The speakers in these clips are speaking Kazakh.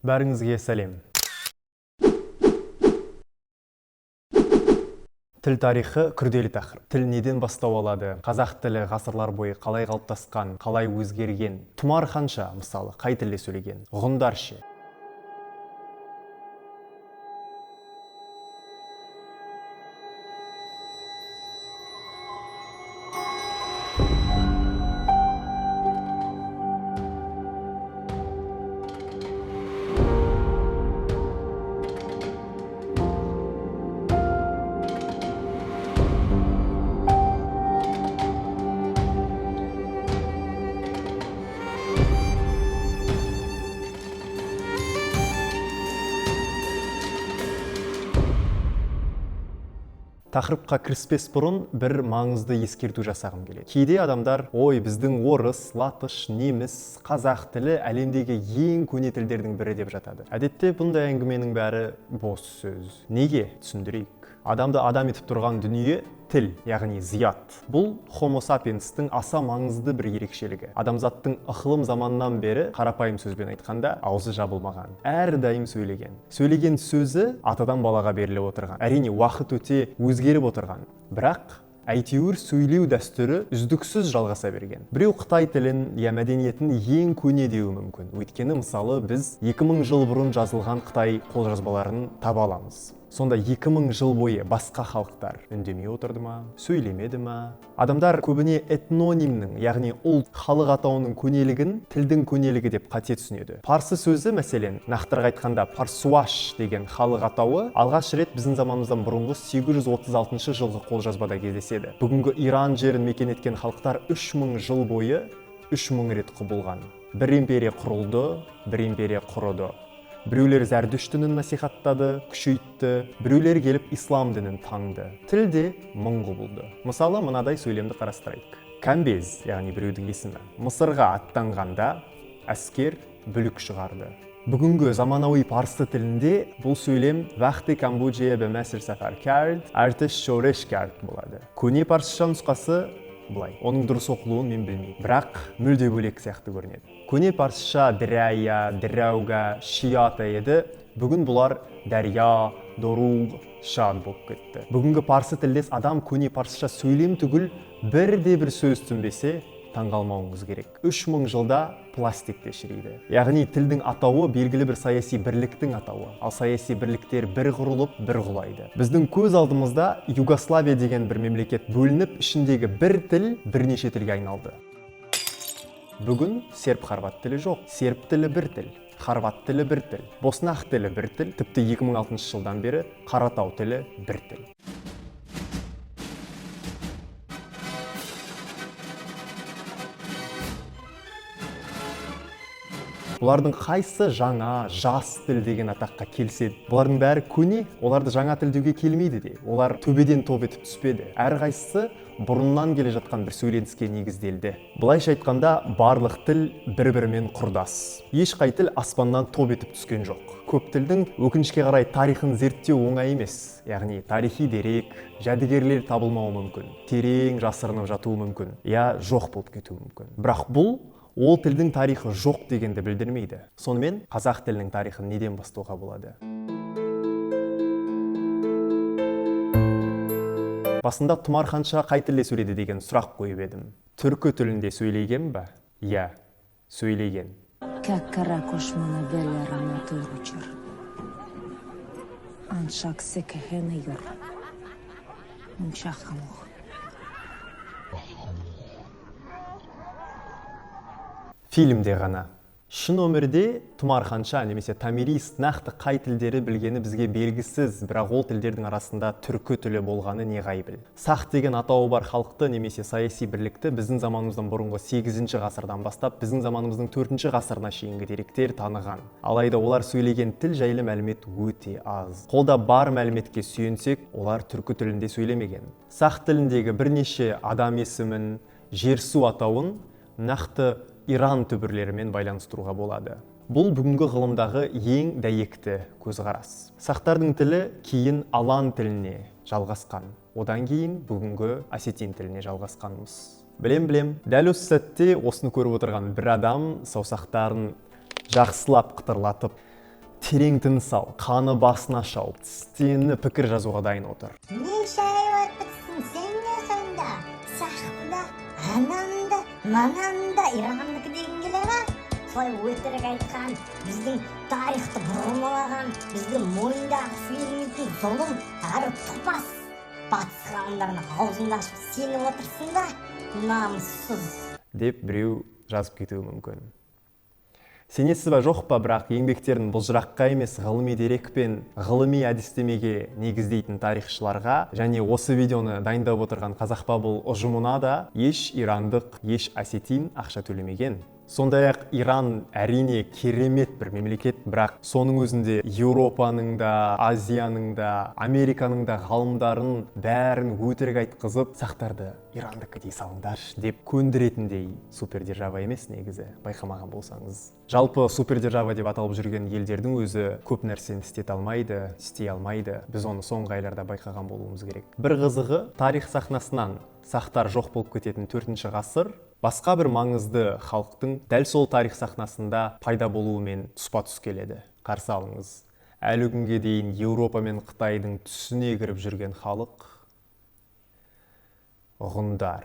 Бәріңізге сәлем. Тіл тарихы күрделі тақырып. Тіл неден бастау алады? Қазақ тілі ғасырлар бойы қалай қалыптасқан, қалай өзгерген? Тұмар ханша, мысалы, қай тілде сөйлеген? Ғұндар ше? Тақырыпқа кіріспес бұрын бір маңызды ескерту жасағым келеді. Кейде адамдар, ой, біздің орыс, латыш, неміс, қазақ тілі әлемдегі ең көне тілдердің бірі деп жатады. Әдетте бұндай әңгіменің бәрі бос сөз. Неге? Түсіндірейік. Адамды адам етіп тұрған дүние тіл, яғни зият. Бұл Homo sapiens'тің аса маңызды бір ерекшелігі. Адамзаттың ықылым заманнан бері, қарапайым сөзбен айтқанда, аузы жабылмаған. Әрдайым сөйлеген. Сөйлеген сөзі атадан балаға беріліп отырған. Әрине, уақыт өте өзгеріп отырған. Бірақ әйтеуір сөйлеу дәстүрі үздіксіз жалғаса берген. Біреу Қытай тілін, мәдениетін ең көне деуі мүмкін. Өйткені мысалы біз 2000 жыл бұрын жазылған Қытай қолжазбаларын таба аламыз. Сонда 2000 жыл бойы басқа халықтар үндемей отырды ма, сөйлемеді ма? Адамдар көбіне этнонимнің, яғни ұлт, халық атауының көнелігін тілдің көнелігі деп қате түсінеді. Парсы сөзі, мәселен, нақтырақ айтқанда парсуаш деген халық атауы алғаш рет біздің заманымыздан бұрынғы 836 жылғы қолжазбада кездеседі. Бүгінгі Иран жерін мекен еткен халықтар 3000 жыл бойы 3000 рет құбылған. Бір империя құрылды, бір империя құрыды. Біреулер зәрдүш дінін насихаттады, күшейтті, біреулер келіп ислам дінін таңды. Тілде мың құбылды. Мысалы, мынадай сөйлемді қарастырайық. Камбез, яғни біреудің есімі, Мысырға аттанғанда әскер бүлік шығарды. Бүгінгі заманауи парсы тілінде бұл сөйлем вақты Камбоджия бәмәсір сафар кәрд, артыш шореш кәрд болады. Көне парсыша нұсқасы бұлай. Оның дұрыс оқылуын мен білмеймін, бірақ мүлде бөлек сияқты көрінеді. Көне парсыша дірәя, дірәуга, шията еді. Бүгін бұлар дәрия, доруг, шад болып кетті. Бүгінгі парсы тілдес адам көне парсыша сөйлем түгіл бір сөз түсінбесе таңғалмауыңыз керек. 3000 жылда пластикте шірейді. Яғни тілдің атауы белгілі бір саяси бірліктің атауы. Ал саяси бірліктер бір құрылып, бір құлайды. Біздің көз алдымызда Югославия деген бір мемлекет бөлініп, ішіндегі бір тіл бірнеше тілге айналды. Бүгін серб-хорват тілі жоқ. Серб тілі бір тіл, хорват тілі бір тіл, боснақ тілі бір тіл, тіпті 2006 жылдан бері Қаратау тілі бір тіл. Бұлардың қайсы жаңа, жас тіл деген атаққа келседі? Бұлардың бәрі көне, оларды жаңа тіл деуге келмейді де. Олар төбеден топ етіп түспеді. Әрқайсысы бұрыннан келе жатқан бір сөйленіске негізделді. Былайша айтқанда, барлық тіл бір-бірімен құрдас. Ешқай тіл аспаннан топ етіп түскен жоқ. Көп тілдің өкінішке қарай тарихын зерттеу оңай емес. Яғни тарихи дерек, жәдігерлер табылмауы мүмкін. Терең жасырынып жатуы мүмкін. Я жоқ болып кетуі мүмкін. Бірақ бұл ол тілдің тарихы жоқ дегенді білдірмейді. Сонымен қазақ тілінің тарихын неден бастауға болады? Басында Тұмар ханша қай тілде сөйледі деген сұрақ қойып едім. Түркі тілінде сөйлеген ба? Иә, сөйлеген. Фильмде ғана. Шын өмірде Тұмар ханша немесе Томирис нақты қай тілдері білгені бізге белгісіз, бірақ ол тілдердің арасында түркі тілі болғаны неғайбыл. Сақ деген атауы бар халықты немесе саяси бірлікті біздің заманымыздан бұрынғы 8 ғасырдан бастап біздің заманымыздың 4 ғасырына шейінгі деректер таныған. Алайда олар сөйлеген тіл жайлы мәлімет өте аз. Қолда бар мәліметке сүйенсек, олар түркі тілінде сөйлемеген. Сақ тіліндегі бірнеше адам есімін, жер-су атауын нақты Иран түбірлерімен байланыстыруға болады. Бұл бүгінгі ғылымдағы ең дәйекті көзқарас. Сақтардың тілі кейін алан тіліне жалғасқан. Одан кейін бүгінгі осетин тіліне жалғасқанымыз. Білем. Дәл осы сәтте осыны көріп отырған бір адам саусақтарын жақсылап қытырлатып терең тыныс ал, қаны басына шауып, тістеніп пікір жазуға дайын отыр. Не шайып атпысың сен не сонда? Сақта, ананда, мананда Ирандікі деген келе ма? Солай өтірік айтқан, біздің тарихты бұрмалаған, біздің мойындағы сүйенетін зұлым әрі тұпас батыс ғалымдарына аузыңды ашып сеніп отырсың да, намыссыз. Деп біреу жазып кетуі мүмкін. Сенесіз ба жоқ па, бірақ еңбектерін бұлжыраққа емес ғылыми дерек пен ғылыми әдістемеге негіздейтін тарихшыларға және осы видеоны дайындап отырған Қазақ Бабыл ұжымына да еш ирандық, еш осетин ақша төлемеген. Сондай-ақ Иран әрине керемет бір мемлекет, бірақ соның өзінде Еуропаның да, Азияның да, Американың да ғалымдарын бәрін өтірік айтқызып, сақтарды Ирандікі дей салыңдаршы деп көндіретіндей супердержава емес негізі, байқамаған болсаңыз. Жалпы супердержава деп аталып жүрген елдердің өзі көп нәрсені істей алмайды. Біз оны соңғы айларда байқаған болуымыз керек. Бір қызығы, тарих сахнасынан сақтар жоқ болып кететін 4-ші ғасыр басқа бір маңызды халықтың дәл сол тарих сахнасында пайда болуымен тұспа-тұс келеді. Қарсы алыңыз. Әлі күнге дейін Еуропа мен Қытайдың түсіне кіріп жүрген халық ғұндар.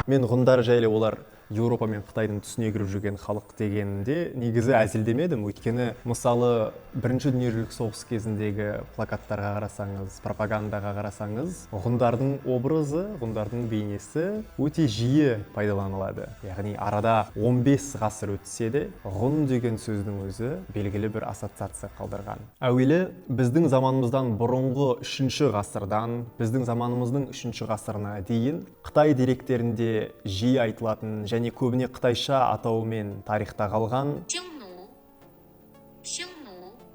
Мен ғұндар жайлы олар Еуропа мен Қытайдың түсіне кіріп жүрген халық дегенде негізі әзілдемедім. Өйткені мысалы бірінші дүниежүзілік соғыс кезіндегі плакаттарға қарасаңыз, пропагандаға қарасаңыз, ғұндардың образы, ғұндардың бейнесі өте жиі пайдаланылады. Яғни арада 15 ғасыр өтсе де, ғұн деген сөздің өзі белгілі бір ассоциация қалдырған. Әуелі біздің заманымыздан бұрынғы 3-ші ғасырдан, біздің заманымыздың 3-ші ғасырына дейін Қытай деректерінде жиі айтылатын және көбіне қытайша атауымен тарихта қалған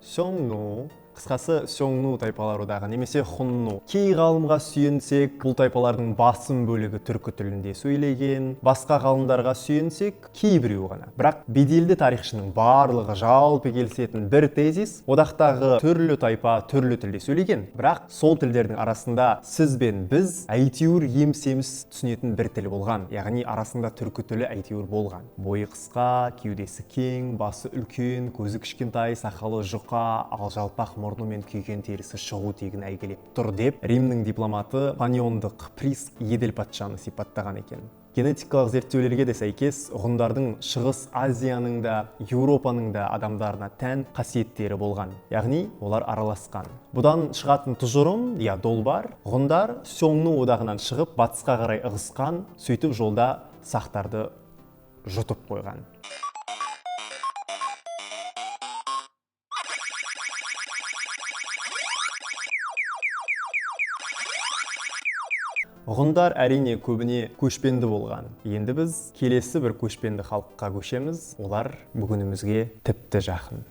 Сёңну, қысқасы Сёңну тайпалары одағы немесе Хунну. Кей ғалымға сүйенсек, бұл тайпалардың басым бөлігі түркі тілінде сөйлеген, басқа ғалымдарға сүйенсек, кейбіреу ғана. Бірақ беделді тарихшының барлығы жалпы келісетін бір тезис, одақтағы түрлі тайпа түрлі тілде сөйлеген. Бірақ сол тілдердің арасында сіз бен біз әйтеуір емсеміз түсінетін бір тіл болған. Яғни арасында түркі тілі әйтеуір болған. Бойы қысқа, кеудесі кең, басы үлкен, көзі кішкентай, сақалы жұқа, ал жалпақ мұрны мен күйген терісі шығу тегін әйгілеп тұр деп Римнің дипломаты Паниондық Приск Еділ патшаны сипаттаған екен. Генетикалық зерттеулерге де сәйкес, ғұндардың Шығыс Азияның да, Еуропаның да адамдарына тән қасиеттері болған. Яғни, олар араласқан. Бұдан шығатын тұжырым, долбар, ғұндар Сёңну одағынан шығып, батысқа қарай ығысқан, сөйтіп жолда сақтарды жұтып қойған. Ғұндар әрине көбіне көшпенді болған. Енді біз келесі бір көшпенді халыққа көшеміз. Олар бүгінімізге тіпті жақын.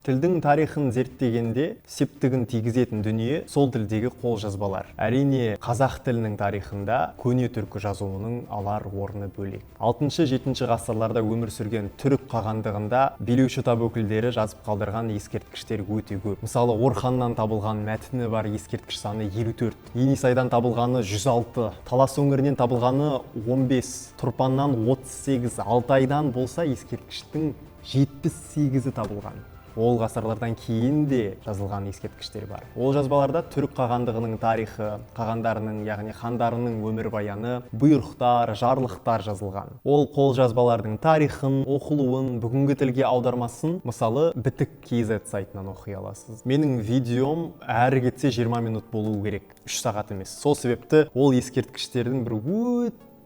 Тілдің тарихын зерттегенде септігін тигізетін дүние сол тілдегі қолжазбалар. Әрине, қазақ тілінің тарихында көне түркі жазуының алар орны бөлек. 6-7 ғасырларда өмір сүрген түрік қағандығында билеуші тап өкілдері жазып қалдырған ескерткіштер өте көп. Мысалы, Орханнан табылған мәтіні бар ескерткіш саны 54, Енисайдан табылғаны 106, Талас өңірінен табылғаны 15, Тұрпаннан 38, Алтайдан болса ескерткіштің 78-і табылған. Ол ғасырлардан кейін де жазылған ескерткіштер бар. Ол жазбаларда түрік қағандығының тарихы, қағандарының, яғни хандарының өмірбаяны, бұйрықтар, жарлықтар жазылған. Ол қолжазбалардың тарихын, оқылуын, бүгінгі тілге аудармасын, мысалы, Бітік KZ сайтынан оқи аласыз. Менің видеом әрі кетсе 20 минут болуы керек, 3 сағат емес. Сол себепті ол ескерткіштердің бір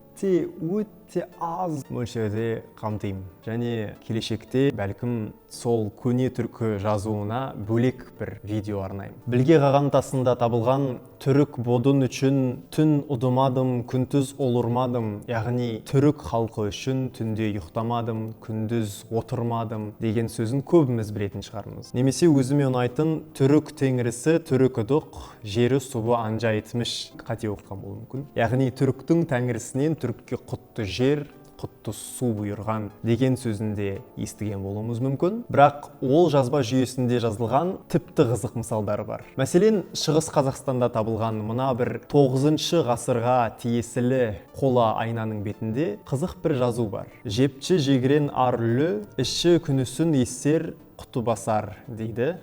өте аз мөлшерде қамтимын. Және келешекте бәлкім сол көне түркі жазуына бөлек бір видео арнаймын. Білге қағантасында табылған түрік бодын үшін түн ұдымадым, күндіз олырмадым, яғни түрік халқы үшін түнде ұйықтамадым, күндіз отырмадым деген сөзін көбіміз білетін шығармыз. Немесе өзіме ұнайтын түрік теңірісі түрік ұдық, жері суы анжа етміш, қате оқыған болуы мүмкін. Яғни түріктің тәңірісінен түрікке құтты жер, құтты су бұйырған деген сөзінде естіген болуымыз мүмкін. Бірақ ол жазба жүйесінде жазылған тіпті қызық мысалдар бар. Мәселен, Шығыс Қазақстанда табылған мына бір 9 ғасырға тиесілі қола айнаның бетінде қызық бір жазу бар. Жепчі жегірен ар үлі, іші күнісін ессер құты басар дейді.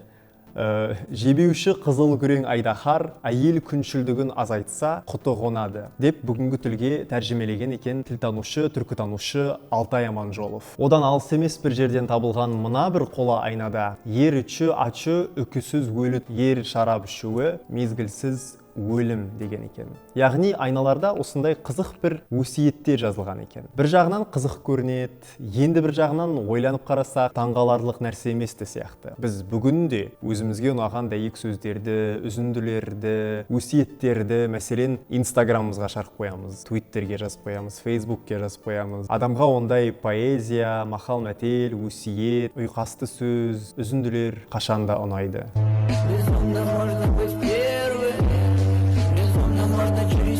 Жебеуші қызыл күрең айдаһар, әйел күншілдігін азайтса құты қонады деп бүгінгі тілге тәржімелеген екен тілтанушы, түркітанушы Алтай Аманжолов. Одан алыс емес бір жерден табылған мына бір қола айнада ер іші ачы үкісіз өлі, ер шарап ішуі мезгілсіз өлім деген екен. Яғни айналарда осындай қызық бір өсиеттер жазылған екен. Бір жағынан қызық көрінеді, енді бір жағынан ойланып қарасақ таңғаларлық нәрсе емес те сияқты. Біз бүгін де өзімізге ұнаған дәйек сөздерді, үзінділерді, өсиеттерді, мәселен, Инстаграмымызға шығарып қоямыз, Твиттерге жазып қоямыз, Фейсбукке жазып қоямыз. Адамға ондай поэзия, мақал мәтел, өсиет, ұйқасты сөз, үзінділер қашанда ұнайды.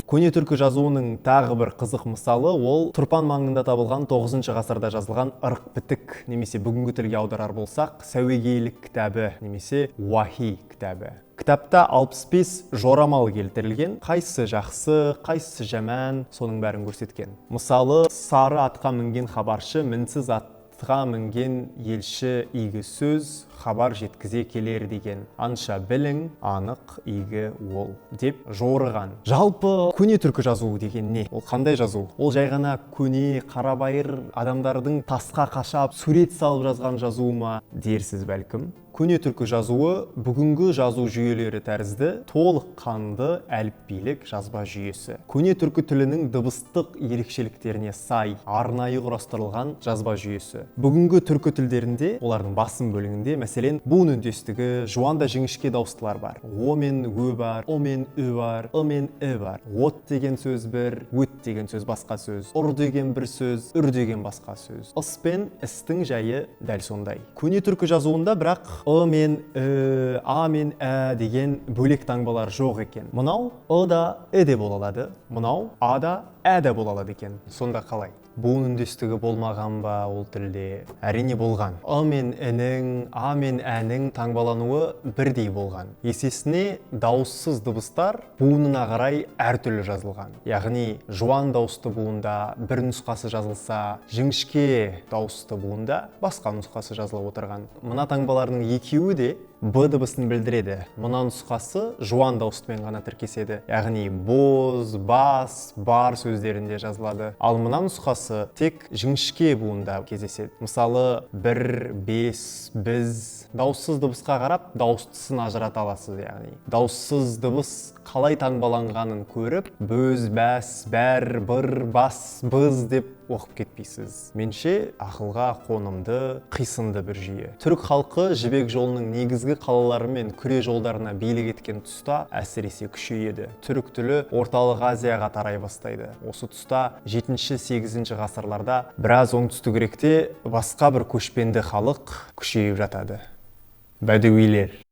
Көне түркі жазуының тағы бір қызық мысалы ол Тұрпан маңында табылған 9 ғасырда жазылған ырық бітік немесе бүгінгі тілге аударар болсақ сәуегейлік кітабы немесе уахи кітабы. Кітапта 65 жорамал келтірілген, қайсы жақсы, қайсы жаман, соның бәрін көрсеткен. Мысалы, сары атқа мінген хабаршы мінсіз атқа мінген елші игі сөз хабар жеткізе келер деген. Анша білің, анық, игі ол деп жорыған. Жалпы көне түркі жазуы деген не? Ол қандай жазу? Ол жай ғана көне қарабайыр адамдардың тасқа қашап сурет салып жазған жазуы ма дерсіз бәлкім. Көне түркі жазуы бүгінгі жазу жүйелері тәрізді толыққанды әліпбилік жазба жүйесі. Көне түркі тілінің дыбыстық ерекшеліктеріне сай арнайы құрастырылған жазба жүйесі. Бүгінгі түркі тілдерінде олардың басым бөлігінде мәселен буын үндестігі, жуанда жіңішке дауыстылар бар. О мен ө бар, о мен ү бар, ы мен і бар. От деген сөз бір, өт деген сөз басқа сөз, ұр деген бір сөз, үр деген басқа сөз. Ыс пен істің жайы дәл сондай. Көне түркі жазуында бірақ ы мен і, а мен ә деген бөлек таңбалар жоқ екен. Мынау ы да ә де бола алады, мынау а да ә де бола алады екен. Сонда қалай? Буын үндестігі болмаған ба ол тілде? Әрине болған. Ы мен інің, а мен әнің таңбалануы бірдей болған. Есесіне дауыссыз дыбыстар буынына қарай әртүрлі жазылған. Яғни жуан дауысты буында бір нұсқасы жазылса, жіңішке дауысты буында басқа нұсқасы жазылып отырған. Мына таңбалардың екеуі де Б дыбысын білдіреді. Мына нұсқасы жуан дауыстымен ғана тіркеседі. Яғни боз, бас, бар сөздерінде жазылады. Ал мына нұсқасы тек жіңішке буында кездеседі. Мысалы, бір, бес, біз. Дауыссыз дыбысқа қарап, дауыстысын ажырата аласыз, яғни. Дауыссыз дыбыс қалай таңбаланғанын көріп, бөз, бәс, бәр, бір, бас, біз деп оқып кетпейсіз. Менше ақылға қонымды, қисынды бір жүйе. Түрік халқы Жібек жолының негізгі қалалары мен күре жолдарына билік еткен тұста әсіресе күшейеді. Түрік тілі орталық Азияға тарай бастайды. Осы тұста 7-8 ғасырларда біраз оңтүстігіректе басқа бір көшпенді халық күшейіп жатады. Бәдуилер.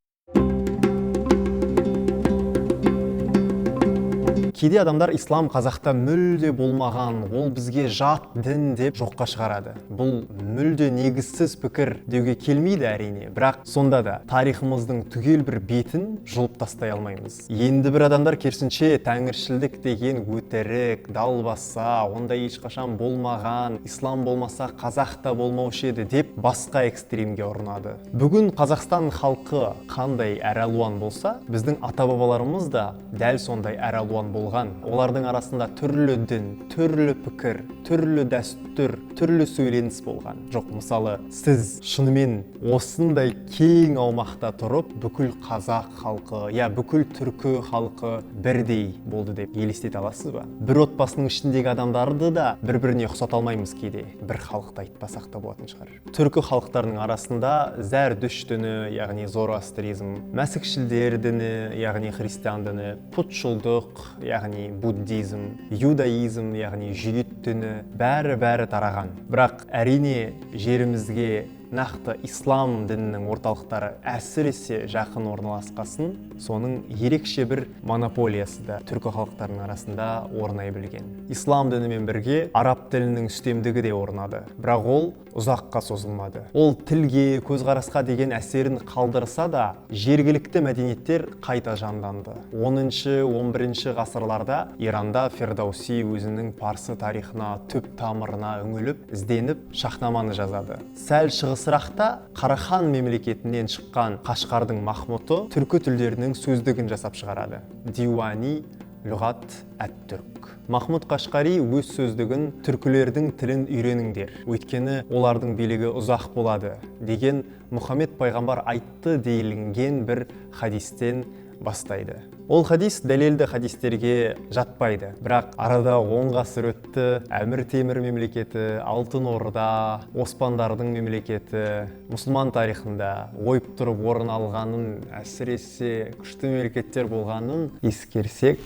Кейде адамдар ислам қазақта мүлде болмаған, ол бізге жат дін деп жоққа шығарады. Бұл мүлде негізсіз пікір деуге келмейді әрине, бірақ сонда да тарихымыздың түгел бір бетін жұлып тастай алмаймыз. Енді бір адамдар керісінше тәңіршілдік деген өтірік, далбаса, ондай ешқашан болмаған, ислам болмаса қазақ та болмаушы еді деп басқа экстремге ұрынады. Бүгін Қазақстан халқы қандай әралуан болса, біздің ата-бабаларымыз да дәл сондай әралуан болған. Олардың арасында түрлі дін, түрлі пікір, түрлі дәстүр, түрлі сөйленіс болған. Жоқ, мысалы, сіз шынымен осындай кең аумақта тұрып, бүкіл қазақ халқы, бүкіл түркі халқы бірдей болды деп елестете аласыз ба? Бір отбасының ішіндегі адамдарды да бір-біріне ұқсата алмаймыз кейде. Бір халықты айтпасақ та болатын шығар. Түркі халықтарының арасында Зәрдүш діні, яғни зороастризм, мәсікшілдер діні, яғни христиан діні, пұтшылдық, яғни буддизм, иудаизм, яғни жүйет діні, бәрі тараған. Бірақ әрине жерімізге нақты ислам дінінің орталықтары әсіресе жақын орналасқасын, соның ерекше бір монополиясы да түркі халықтарының арасында орнай білген. Ислам дінімен бірге араб тілінің үстемдігі де орнады, бірақ ол ұзаққа созылмады. Ол тілге, көзқарасқа деген әсерін қалдырса да, жергілікті мәдениеттер қайта жанданды. 10-11 ғасырларда Иранда Фердауси өзінің парсы тарихына, түп тамырына үңіліп, ізденіп, шахнаманы жазады. Сәл шығысырақта Қарахан мемлекетінен шыққан Қашқардың Махмұты түркі тілдерінің сөздігін жасап шығарады. Диуани Люғат әт-Түрк. Махмұд Қашқари өз сөздігін түркілердің тілін үйреніңдер, өйткені олардың билігі ұзақ болады деген Мұхаммед пайғамбар айтты дейілген бір хадистен бастайды. Ол хадис дәлелді хадистерге жатпайды, бірақ арада 10 ғасыр өтті, Әмір Темір мемлекеті, Алтын Орда, Оспандардың мемлекеті мұсылман тарихында ойып тұрып орын алғанын, әсіресе күшті мемлекеттер болғанын ескерсек,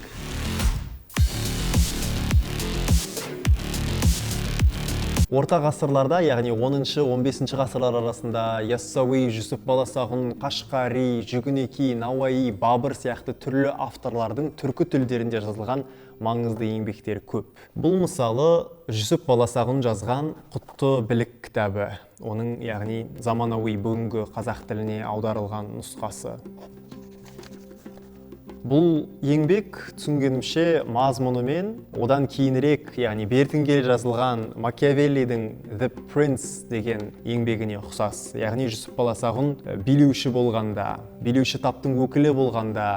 орта ғасырларда, яғни 10-15 ғасырлар арасында Яссауи, Жүсіп Баласағұн, Қашқари, Жүгінеки, Науаи, Бабыр сияқты түрлі авторлардың түркі тілдерінде жазылған маңызды еңбектері көп. Бұл мысалы Жүсіп Баласағұн жазған Құтты білік кітабы, оның яғни заманауи бүгінгі қазақ тіліне аударылған нұсқасы. Бұл еңбек түсінгенімше мазмұнымен одан кейінірек, яғни бертін келе жазылған Макиавеллидің The Prince деген еңбегіне ұқсас. Яғни Жүсіп Баласағұн билеуші болғанда, билеуші таптың өкілі болғанда,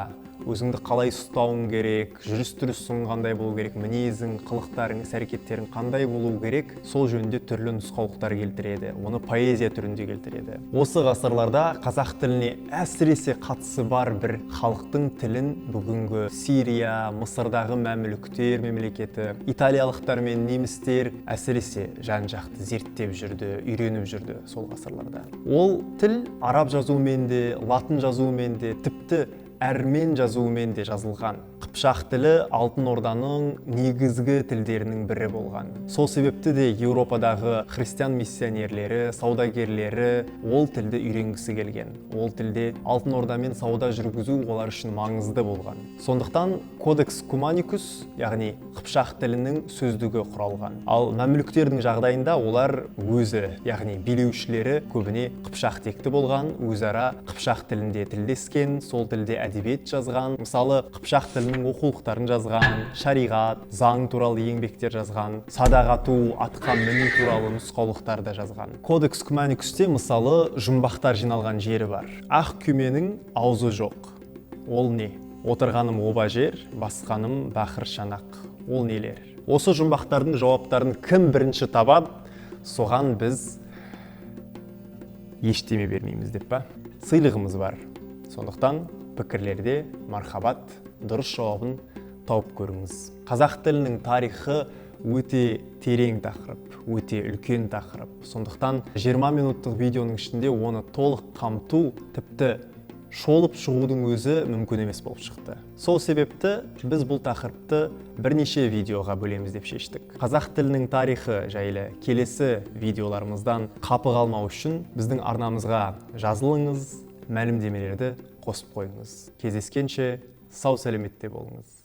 өзіңді қалай ұстауың керек, жүріс-тұрысың қандай болу керек, мінезің, қылықтарың, іс-әрекеттерің қандай болу керек, сол жөнінде түрлі нұсқаулықтар келтіреді, оны поэзия түрінде келтіреді. Осы ғасырларда қазақ тіліне әсіресе қатысы бар бір халықтың тілін бүгінгі Сирия, Мысырдағы мәмлүктер мемлекеті, италиялықтар мен немістер әсіресе жан-жақты зерттеп жүрді, үйреніп жүрді сол ғасырларда. Ол тіл араб жазуымен де, латын жазуымен де, тіпті әрмен жазуымен де жазылған. Қыпшақ тілі Алтын Орданың негізгі тілдерінің бірі болған. Сол себепті де Еуропадағы христиан миссионерлері, саудагерлері ол тілді үйренгісі келген. Ол тілде Алтын Ордамен сауда жүргізу олар үшін маңызды болған. Сондықтан Кодекс Куманикус, яғни Қыпшақ тілінің сөздігі құралған. Ал мәмлүктердің жағдайында олар өзі, яғни билеушілері көбіне қыпшақ текті болған, өзара қыпшақ тілінде тілдескен, сол тілде әдебиет жазған. Мысалы, қыпшақ тілінің оқулықтарын жазған, шариғат, заң туралы еңбектер жазған, садақ ату, атқа міну туралы нұсқаулықтарды жазған. Кодекс Куманикусте мысалы жұмбақтар жиналған жері бар. Ақ күйменің аузы жоқ. Ол не? Отырғаным оба жер, басқаным бақыр шанақ. Ол нелер? Осы жұмбақтардың жауаптарын кім бірінші табады, соған біз ештеме бермейміз деп па? Сыйлығымыз бар. Сондықтан пікірлерде мархабат, дұрыс жауабын тауып көріңіз. Қазақ тілінің тарихы өте терең тақырып, өте үлкен тақырып. Сондықтан 20 минуттық видеоның ішінде оны толық қамту, тіпті шолып шығудың өзі мүмкін емес болып шықты. Сол себепті біз бұл тақырыпты бірнеше видеоға бөлеміз деп шештік. Қазақ тілінің тарихы жайлы келесі видеоларымыздан қапы қалмау үшін біздің арнамызға жазылыңыз, мәлімдемелерді қосып қойыңыз. Кездескенше сау сәлеметте болыңыз.